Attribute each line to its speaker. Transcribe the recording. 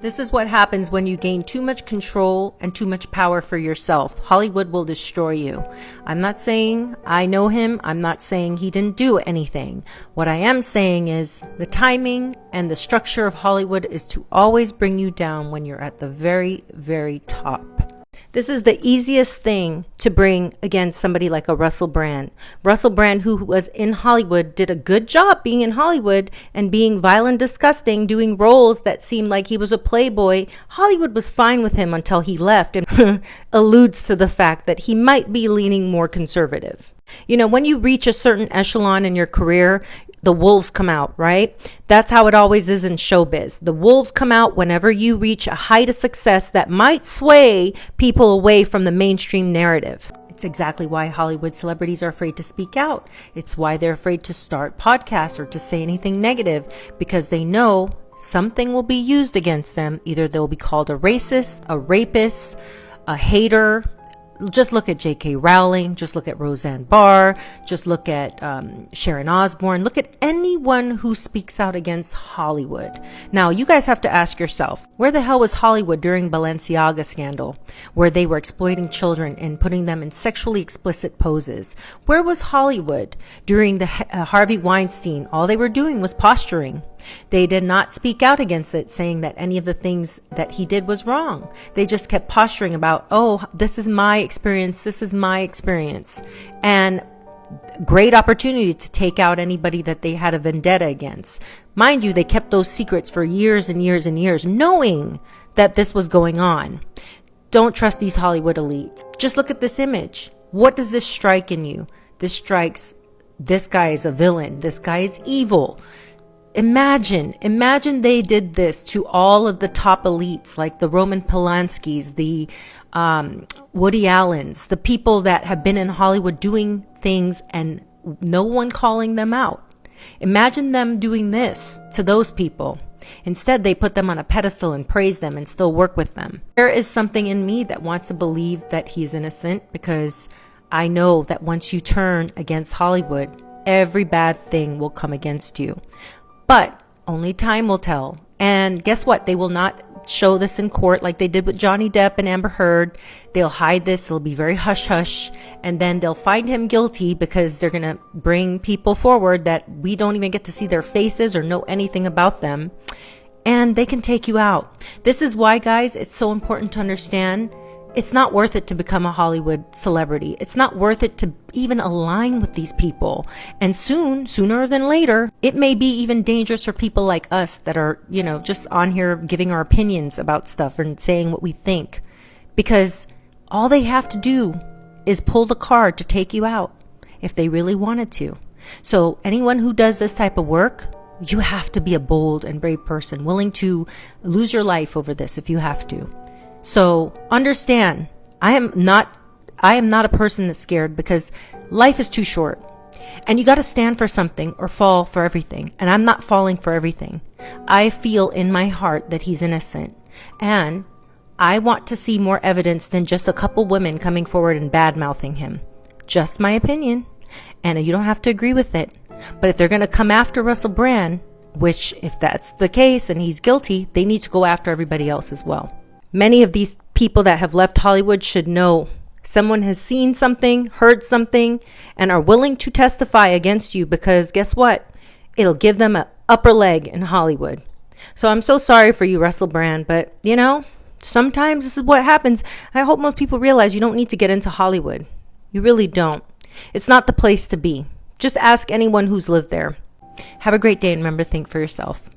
Speaker 1: This is what happens when you gain too much control and too much power for yourself. Hollywood will destroy you. I'm not saying I know him. I'm not saying he didn't do anything. What I am saying is the timing and the structure of Hollywood is to always bring you down when you're at the very, very top. This is the easiest thing to bring against somebody like a Russell Brand. Russell Brand, who was in Hollywood, did a good job being in Hollywood and being violent, disgusting, doing roles that seemed like he was a playboy. Hollywood was fine with him until he left and alludes to the fact that he might be leaning more conservative. You know, when you reach a certain echelon in your career, the wolves come out, right? That's how it always is in showbiz. The wolves come out whenever you reach a height of success that might sway people away from the mainstream narrative. It's exactly why Hollywood celebrities are afraid to speak out. It's why they're afraid to start podcasts or to say anything negative, because they know something will be used against them. Either they'll be called a racist, a rapist, a hater. Just look at J.K. Rowling, just look at Roseanne Barr, just look at Sharon Osbourne, look at anyone who speaks out against Hollywood. Now, you guys have to ask yourself, where the hell was Hollywood during Balenciaga scandal, where they were exploiting children and putting them in sexually explicit poses? Where was Hollywood during the Harvey Weinstein? All they were doing was posturing. They did not speak out against it, saying that any of the things that he did was wrong. They just kept posturing about, oh, this is my experience. This is my experience. And great opportunity to take out anybody that they had a vendetta against. Mind you, they kept those secrets for years and years and years, knowing that this was going on. Don't trust these Hollywood elites. Just look at this image. What does this strike in you? This strikes, this guy is a villain. This guy is evil. Imagine they did this to all of the top elites, like the Roman Polanskis, the Woody Allens, the people that have been in Hollywood doing things and no one calling them out. Imagine them doing this to those people. Instead, they put them on a pedestal and praise them and still work with them. There is something in me that wants to believe that he is innocent, because I know that once you turn against Hollywood, every bad thing will come against you. But only time will tell. And guess what? They will not show this in court like they did with Johnny Depp and Amber Heard. They'll hide this. It'll be very hush-hush. And then they'll find him guilty because they're going to bring people forward that we don't even get to see their faces or know anything about them. And they can take you out. This is why, guys, it's so important to understand it's not worth it to become a Hollywood celebrity. It's not worth it to even align with these people. And sooner than later, it may be even dangerous for people like us that are, just on here giving our opinions about stuff and saying what we think. Because all they have to do is pull the card to take you out if they really wanted to. So anyone who does this type of work, you have to be a bold and brave person, willing to lose your life over this if you have to. So understand, I am not a person that's scared, because life is too short and you got to stand for something or fall for everything. And I'm not falling for everything. I feel in my heart that he's innocent, and I want to see more evidence than just a couple women coming forward and bad-mouthing him. Just my opinion. And you don't have to agree with it. But if they're going to come after Russell Brand, which if that's the case and he's guilty, they need to go after everybody else as well. Many of these people that have left Hollywood should know someone has seen something, heard something, and are willing to testify against you, because guess what? It'll give them an upper leg in Hollywood. So I'm so sorry for you, Russell Brand, but sometimes this is what happens. I hope most people realize you don't need to get into Hollywood. You really don't. It's not the place to be. Just ask anyone who's lived there. Have a great day, and remember to think for yourself.